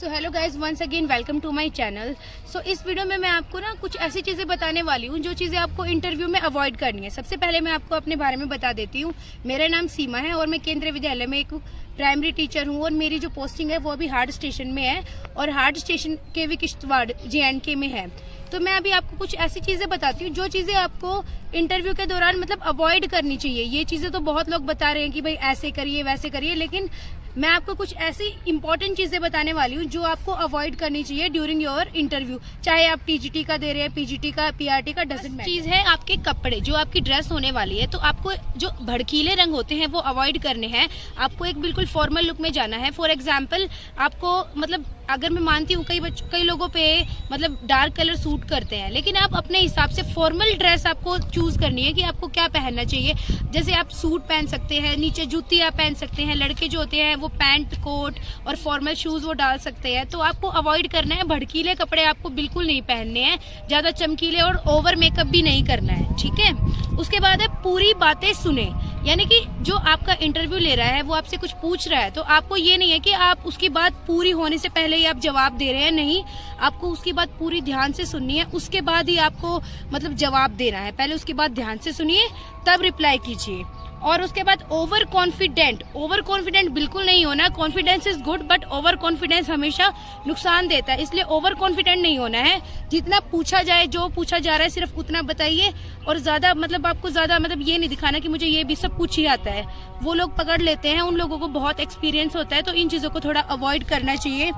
So hello guys, once again welcome to my channel. So इस video में मैं आपको ना कुछ ऐसी चीज़ें बताने वाली हूँ जो चीज़ें आपको इंटरव्यू में अवॉइड करनी है। सबसे पहले मैं आपको अपने बारे में बता देती हूँ। मेरा नाम सीमा है और मैं केंद्रीय विद्यालय में एक प्राइमरी टीचर हूँ और मेरी जो पोस्टिंग है वो अभी हार्ड स्टेशन में है और hard station KV Kishtwar JNK में है। तो मैं अभी आपको कुछ ऐसी चीज़ें बताती हूँ जो चीज़ें आपको इंटरव्यू के दौरान मतलब अवॉइड करनी चाहिए। ये चीज़ें तो बहुत लोग बता रहे हैं कि भाई ऐसे करिए वैसे करिए, लेकिन मैं आपको कुछ ऐसी इंपॉर्टेंट चीजें बताने वाली हूँ जो आपको अवॉइड करनी चाहिए ड्यूरिंग योर इंटरव्यू। चाहे आप TGT का दे रहे हैं, PGT का, PRT का, डजंट मैटर। चीज है आपके कपड़े, जो आपकी ड्रेस होने वाली है, तो आपको जो भड़कीले रंग होते हैं वो अवॉइड करने हैं। आपको एक बिल्कुल फॉर्मल लुक में जाना है। फॉर एग्जाम्पल आपको मतलब अगर मैं मानती हूँ कई लोगों पे मतलब डार्क कलर सूट करते हैं, लेकिन आप अपने हिसाब से फॉर्मल ड्रेस आपको चूज करनी है कि आपको क्या पहनना चाहिए। जैसे आप सूट पहन सकते हैं, नीचे जूती आप पहन सकते हैं, लड़के जो होते हैं वो पैंट कोट और फॉर्मल शूज वो डाल सकते हैं। तो आपको अवॉइड करना है, भड़कीले कपड़े आपको बिल्कुल नहीं पहनने हैं, ज्यादा चमकीले और ओवर मेकअप भी नहीं करना है, ठीक है। उसके बाद है पूरी बातें सुने, यानी कि जो आपका इंटरव्यू ले रहा है वो आपसे कुछ पूछ रहा है तो आपको ये नहीं है कि आप उसकी बात पूरी होने से पहले ही आप जवाब दे रहे हैं। नहीं, आपको उसकी बात पूरी ध्यान से सुननी है, उसके बाद ही आपको मतलब जवाब देना है। पहले उसकी बात ध्यान से सुनिए तब रिप्लाई कीजिए। और उसके बाद ओवर कॉन्फिडेंट बिल्कुल नहीं होना। Confidence is good but over confidence हमेशा नुकसान देता है, इसलिए ओवर कॉन्फिडेंट नहीं होना है। जितना पूछा जाए, जो पूछा जा रहा है सिर्फ उतना बताइए और ज्यादा मतलब आपको ज्यादा मतलब ये नहीं दिखाना कि मुझे ये भी सब कुछ ही आता है। वो लोग पकड़ लेते हैं, उन लोगों को बहुत एक्सपीरियंस होता है, तो इन चीजों को थोड़ा अवॉइड करना चाहिए।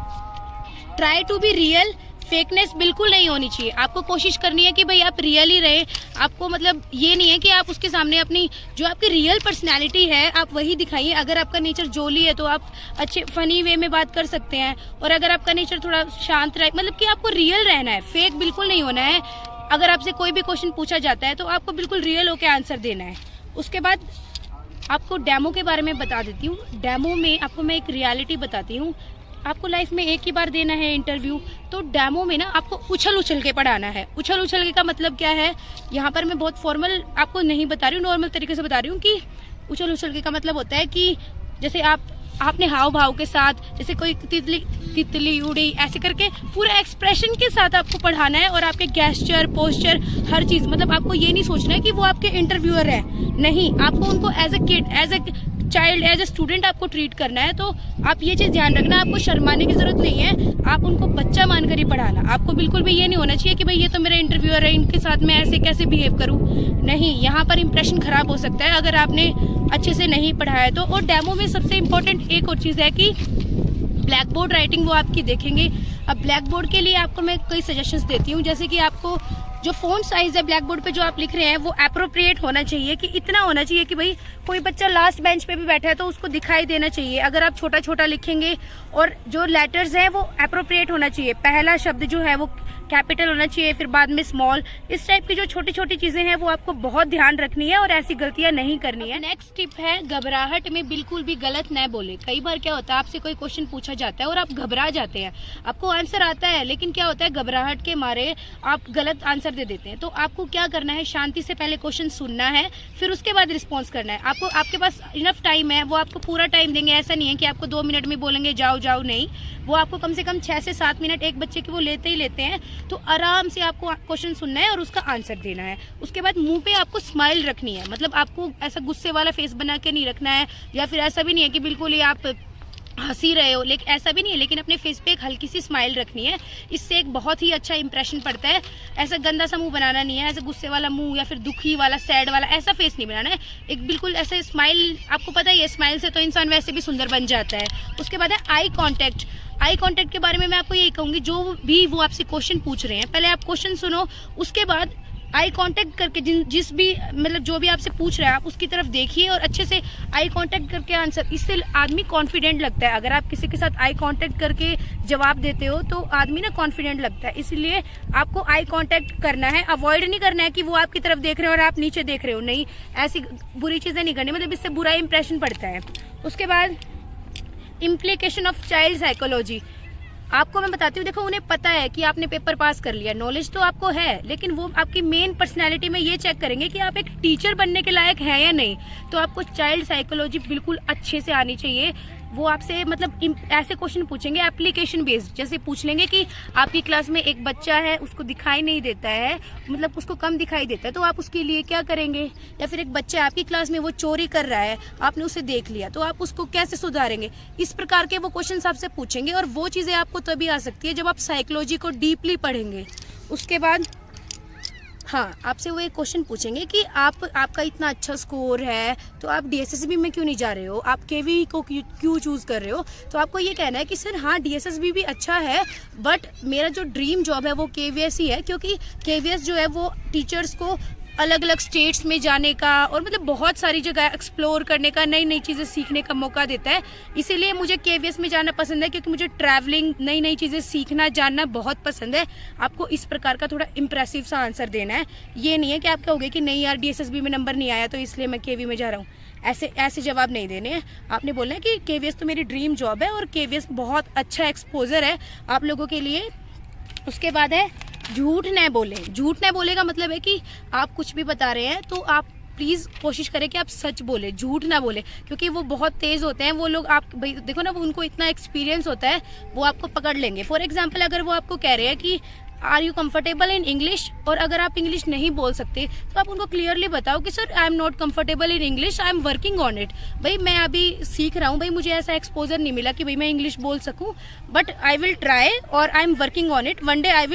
Try to be real, fakeness बिल्कुल नहीं होनी चाहिए। आपको कोशिश करनी है कि भाई आप रियल ही रहे। आपको मतलब ये नहीं है कि आप उसके सामने अपनी जो आपकी रियल पर्सनैलिटी है आप वही दिखाइए। अगर आपका नेचर जोली है तो आप अच्छे फनी वे में बात कर सकते हैं, और अगर आपका नेचर थोड़ा शांत रहे, मतलब कि आपको रियल रहना है, फेक बिल्कुल नहीं होना है। अगर आपसे कोई भी क्वेश्चन पूछा जाता है तो आपको बिल्कुल रियल होकर आंसर देना है। उसके बाद आपको डेमो के बारे में बता देती हूँ। डेमो में आपको मैं एक रियलिटी बताती हूँ। आपको लाइफ में एक ही बार देना है इंटरव्यू, तो डेमो में ना आपको उछल के पढ़ाना है। उछल के का मतलब क्या है, यहाँ पर मैं बहुत फॉर्मल आपको नहीं बता रही हूँ, नॉर्मल तरीके से बता रही हूँ कि उछल के का मतलब होता है कि जैसे आपने हाव भाव के साथ, जैसे कोई तितली उड़ी ऐसे करके पूरा एक्सप्रेशन के साथ आपको पढ़ाना है। और आपके गेस्चर, पोस्चर, हर चीज, मतलब आपको ये नहीं सोचना है कि वो आपके इंटरव्यूअर है। नहीं, आपको उनको as a kid, as a child, as a student आपको ट्रीट करना है। तो आप ये चीज ध्यान रखना, आपको शर्माने की जरूरत नहीं है, आप उनको बच्चा मानकर ही पढ़ाना। आपको बिल्कुल भी ये नहीं होना चाहिए कि भाई ये तो मेरा इंटरव्यूअर है, इनके साथ मैं ऐसे कैसे बिहेव करूं। नहीं, यहाँ पर इंप्रेशन खराब हो सकता है अगर आपने अच्छे से नहीं पढ़ाया तो। और डेमो में सबसे इम्पोर्टेंट एक और चीज है कि ब्लैक बोर्ड राइटिंग वो आपकी देखेंगे। अब ब्लैक बोर्ड के लिए आपको मैं कई सजेशंस देती हूँ, जैसे कि आपको जो फोंट साइज है ब्लैक बोर्ड पे जो आप लिख रहे हैं वो एप्रोप्रिएट होना चाहिए, कि इतना होना चाहिए कि भाई कोई बच्चा लास्ट बेंच पे भी बैठा है तो उसको दिखाई देना चाहिए। अगर आप छोटा लिखेंगे, और जो लेटर्स है वो एप्रोप्रिएट होना चाहिए। पहला शब्द जो है वो कैपिटल होना चाहिए, फिर बाद में स्मॉल। इस टाइप की जो छोटी चीजें हैं वो आपको बहुत ध्यान रखनी है और ऐसी गलतियां नहीं करनी है। नेक्स्ट टिप है, घबराहट में बिल्कुल भी गलत न बोले। कई बार क्या होता है, आपसे कोई क्वेश्चन पूछा जाता है और आप घबरा जाते हैं। आपको आंसर आता है, लेकिन क्या होता है, घबराहट के मारे आप गलत आंसर दे देते हैं। तो आपको क्या करना है, शांति से पहले क्वेश्चन सुनना है, फिर उसके बाद रिस्पॉन्स करना है। आपके पास इनफ टाइम है, वो आपको पूरा टाइम देंगे। ऐसा नहीं है कि आपको 2 मिनट में बोलेंगे जाओ, नहीं, वो आपको कम से कम 6 से 7 मिनट एक बच्चे की वो लेते ही लेते हैं। तो आराम से आपको क्वेश्चन सुनना है और उसका आंसर देना है। उसके बाद मुंह पे आपको स्माइल रखनी है, मतलब आपको ऐसा गुस्से वाला फेस बना के नहीं रखना है, या फिर ऐसा भी नहीं है कि बिल्कुल ही आप हंसी रहे हो, लेकिन ऐसा भी नहीं है, लेकिन अपने फेस पे एक हल्की सी स्माइल रखनी है। इससे एक बहुत ही अच्छा इंप्रेशन पड़ता है। ऐसा गंदा सा मुंह बनाना नहीं है, ऐसा गुस्से वाला मुंह या फिर दुखी वाला, सैड वाला, ऐसा फेस नहीं बनाना है। एक बिल्कुल ऐसे स्माइल, आपको पता ही है स्माइल से तो इंसान वैसे भी सुंदर बन जाता है। उसके बाद है आई कॉन्टेक्ट। आई कांटेक्ट के बारे में मैं आपको यही कहूंगी, जो भी वो आपसे क्वेश्चन पूछ रहे हैं, पहले आप क्वेश्चन सुनो, उसके बाद आई कांटेक्ट करके जिस भी मतलब जो भी आपसे पूछ रहा है आप उसकी तरफ देखिए और अच्छे से आई कांटेक्ट करके आंसर। इससे आदमी कॉन्फिडेंट लगता है। अगर आप किसी के साथ आई कांटेक्ट करके जवाब देते हो तो आदमी ना कॉन्फिडेंट लगता है। इसलिए आपको आई कांटेक्ट करना है, अवॉइड नहीं करना है कि वो आपकी तरफ देख रहे हो और आप नीचे देख रहे हो। नहीं, ऐसी बुरी चीजें नहीं करनी, मतलब इससे बुरा इंप्रेशन पड़ता है। उसके बाद इम्प्लीकेशन ऑफ चाइल्ड साइकोलॉजी। आपको मैं बताती हूँ, देखो उन्हें पता है कि आपने पेपर पास कर लिया, नॉलेज तो आपको है, लेकिन वो आपकी मेन पर्सनैलिटी में ये चेक करेंगे कि आप एक टीचर बनने के लायक हैं या नहीं। तो आपको चाइल्ड साइकोलॉजी बिल्कुल अच्छे से आनी चाहिए। वो आपसे मतलब ऐसे क्वेश्चन पूछेंगे एप्लीकेशन बेस्ड। जैसे पूछ लेंगे कि आपकी क्लास में एक बच्चा है, उसको दिखाई नहीं देता है, मतलब उसको कम दिखाई देता है, तो आप उसके लिए क्या करेंगे? या फिर एक बच्चा है आपकी क्लास में, वो चोरी कर रहा है, आपने उसे देख लिया, तो आप उसको कैसे सुधारेंगे? इस प्रकार के वो क्वेश्चन आपसे पूछेंगे। और वो चीज़ें आपको तभी आ सकती है जब आप साइकोलॉजी को डीपली पढ़ेंगे। उसके बाद हाँ, आपसे वो एक क्वेश्चन पूछेंगे कि आपका इतना अच्छा स्कोर है, तो आप डीएसएसबी में क्यों नहीं जा रहे हो, आप केवी को क्यों चूज़ कर रहे हो? तो आपको ये कहना है कि सर हाँ, डीएसएसबी भी अच्छा है, बट मेरा जो ड्रीम जॉब है वो केवीएस ही है, क्योंकि केवीएस जो है वो टीचर्स को अलग अलग स्टेट्स में जाने का और मतलब बहुत सारी जगह एक्सप्लोर करने का, नई नई चीज़ें सीखने का मौका देता है। इसीलिए मुझे केवीएस में जाना पसंद है, क्योंकि मुझे ट्रैवलिंग, नई नई चीज़ें सीखना, जानना बहुत पसंद है। आपको इस प्रकार का थोड़ा इंप्रेसिव सा आंसर देना है। ये नहीं है कि आप कहोगे कि नहीं यार, डीएसएसबी में नंबर नहीं आया तो इसलिए मैं केवी में जा रहा हूँ। ऐसे जवाब नहीं देने हैं। आपने बोलना है कि केवीएस तो मेरी ड्रीम जॉब है और केवीएस बहुत अच्छा एक्सपोजर है आप लोगों के लिए। उसके बाद है झूठ न बोले। झूठ न बोले का मतलब है कि आप कुछ भी बता रहे हैं तो आप प्लीज़ कोशिश करें कि आप सच बोले, झूठ ना बोले, क्योंकि वो बहुत तेज़ होते हैं वो लोग। आप भाई देखो ना, उनको इतना एक्सपीरियंस होता है, वो आपको पकड़ लेंगे। फॉर एग्जाम्पल, अगर वो आपको कह रहे हैं कि are you comfortable in English, और अगर आप इंग्लिश नहीं बोल सकते तो आप उनको क्लियरली बताओ कि sir I am not comfortable in English, I am working on it. भाई मैं अभी सीख रहा हूँ, भाई मुझे ऐसा एक्सपोजर नहीं मिला कि भाई मैं इंग्लिश बोल सकूँ, बट आई विल ट्राई और I am working on it. One day I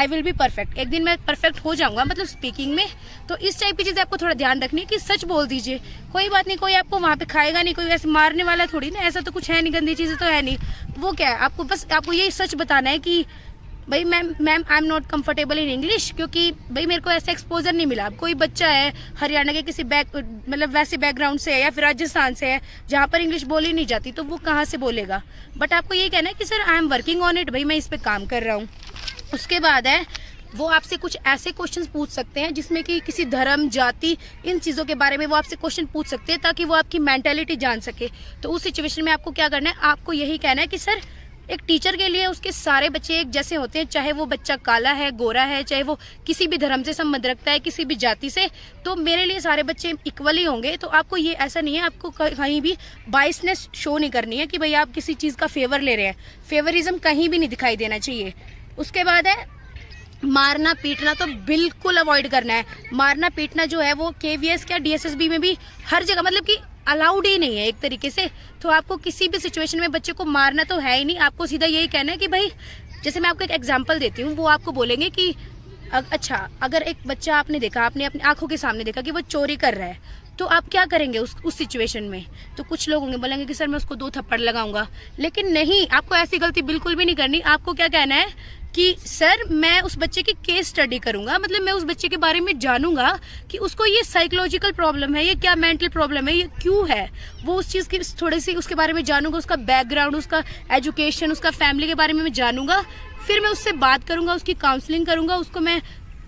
will be perfect. एक दिन मैं परफेक्ट हो जाऊंगा, मतलब स्पीकिंग में। तो इस टाइप की चीज़ें आपको थोड़ा ध्यान रखनी है कि सच बोल दीजिए। कोई बात नहीं, कोई आपको वहाँ पे खाएगा नहीं, कोई वैसे मारने वाला थोड़ी ना, ऐसा तो कुछ है नहीं, गंदी चीज़ें तो है नहीं। वो क्या है, आपको बस आपको यही सच बताना है कि भाई ma'am I am not comfortable in English, क्योंकि भाई मेरे को ऐसा एक्सपोजर नहीं मिला। कोई बच्चा है हरियाणा के किसी मतलब वैसे बैकग्राउंड से है या फिर राजस्थान से है जहाँ पर इंग्लिश बोली नहीं जाती, तो वो कहाँ से बोलेगा? बट आपको ये कहना है कि sir I am working on it, भाई मैं इस पे काम कर रहा हूँ। उसके बाद है वो आपसे कुछ ऐसे क्वेश्चंस पूछ सकते हैं जिसमें कि किसी धर्म, जाति, इन चीज़ों के बारे में वो आपसे क्वेश्चन पूछ सकते हैं, ताकि वो आपकी मेंटालिटी जान सके। तो उस सिचुएशन में आपको क्या करना है, आपको यही कहना है कि सर एक टीचर के लिए उसके सारे बच्चे एक जैसे होते हैं, चाहे वो बच्चा काला है, गोरा है, चाहे वो किसी भी धर्म से संबंध रखता है, किसी भी जाति से, तो मेरे लिए सारे बच्चे इक्वल ही होंगे। तो आपको ये ऐसा नहीं है, आपको कहीं भी बाइसनेस शो नहीं करनी है कि भाई आप किसी चीज़ का फेवर ले रहे हैं। फेवरिज्म कहीं भी नहीं दिखाई देना चाहिए। उसके बाद है मारना पीटना, तो बिल्कुल अवॉइड करना है। मारना पीटना जो है वो केवीएस क्या डीएसएसबी में भी हर जगह मतलब कि अलाउड ही नहीं है एक तरीके से। तो आपको किसी भी सिचुएशन में बच्चे को मारना तो है ही नहीं। आपको सीधा यही कहना है कि भाई, जैसे मैं आपको एक एग्जांपल देती हूँ, वो आपको बोलेंगे कि अच्छा, अगर एक बच्चा आपने देखा, आपने अपनी आंखों के सामने देखा कि वो चोरी कर रहा है, तो आप क्या करेंगे उस सिचुएशन में? तो कुछ लोग होंगे बोलेंगे कि सर मैं उसको 2 थप्पड़ लगाऊंगा। लेकिन नहीं, आपको ऐसी गलती बिल्कुल भी नहीं करनी। आपको क्या कहना है कि सर मैं उस बच्चे की केस स्टडी करूंगा, मतलब मैं उस बच्चे के बारे में जानूंगा कि उसको ये साइकोलॉजिकल प्रॉब्लम है, ये क्या मेंटल प्रॉब्लम है, ये क्यों है। वो उस चीज़ की थोड़ी सी उसके बारे में जानूंगा, उसका बैकग्राउंड, उसका एजुकेशन, उसका फैमिली के बारे में मैं जानूंगा। फिर मैं उससे बात करूंगा, उसकी काउंसलिंग करूंगा, उसको मैं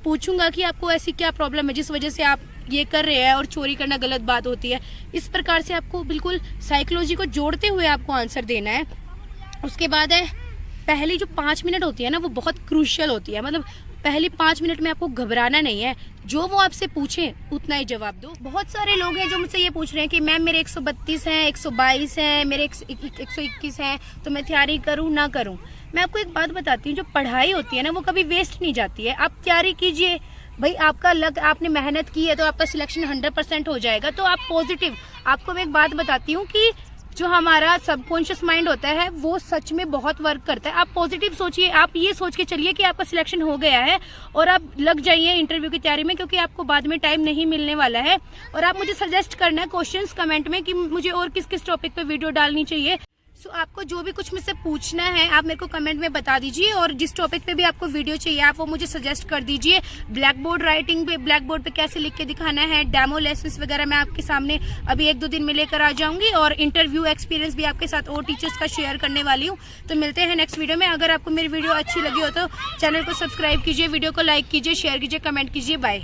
पूछूंगा कि आपको ऐसी क्या प्रॉब्लम है जिस वजह से आप ये कर रहे हैं और चोरी करना गलत बात होती है। इस प्रकार से आपको बिल्कुल साइकोलॉजी को जोड़ते हुए आपको आंसर देना है। उसके बाद है पहली जो 5 मिनट होती है ना, वो बहुत क्रूशियल होती है। मतलब पहली 5 मिनट में आपको घबराना नहीं है, जो वो आपसे पूछें उतना ही जवाब दो। बहुत सारे लोग हैं जो मुझसे ये पूछ रहे हैं कि मैम मेरे 132 हैं, 122 हैं, मेरे 121 हैं, तो मैं तैयारी करूं ना करूं? मैं आपको एक बात बताती हूँ, जो पढ़ाई होती है ना वो कभी वेस्ट नहीं जाती है। आप तैयारी कीजिए भाई, आपका लग, आपने मेहनत की है तो आपका सिलेक्शन 100% हो जाएगा। तो आप पॉजिटिव, आपको मैं एक बात बताती हूँ कि जो हमारा सबकॉन्शियस माइंड होता है वो सच में बहुत वर्क करता है। आप पॉजिटिव सोचिए, आप ये सोच के चलिए कि आपका सिलेक्शन हो गया है और आप लग जाइए इंटरव्यू की तैयारी में, क्योंकि आपको बाद में टाइम नहीं मिलने वाला है। और आप मुझे सजेस्ट करना है क्वेश्चंस कमेंट में कि मुझे और किस किस टॉपिक पे वीडियो डालनी चाहिए। सो आपको जो भी कुछ मुझसे पूछना है आप मेरे को कमेंट में बता दीजिए, और जिस टॉपिक पे भी आपको वीडियो चाहिए आप वो मुझे सजेस्ट कर दीजिए। ब्लैक बोर्ड राइटिंग पे, ब्लैक बोर्ड पे कैसे लिख के दिखाना है, डेमो लेसन्स वगैरह मैं आपके सामने अभी 1-2 दिन में लेकर आ जाऊंगी, और इंटरव्यू एक्सपीरियंस भी आपके साथ और टीचर्स का शेयर करने वाली हूँ। तो मिलते हैं नेक्स्ट वीडियो में। अगर आपको मेरी वीडियो अच्छी लगी हो तो चैनल को सब्सक्राइब कीजिए, वीडियो को लाइक कीजिए, शेयर कीजिए, कमेंट कीजिए। बाय।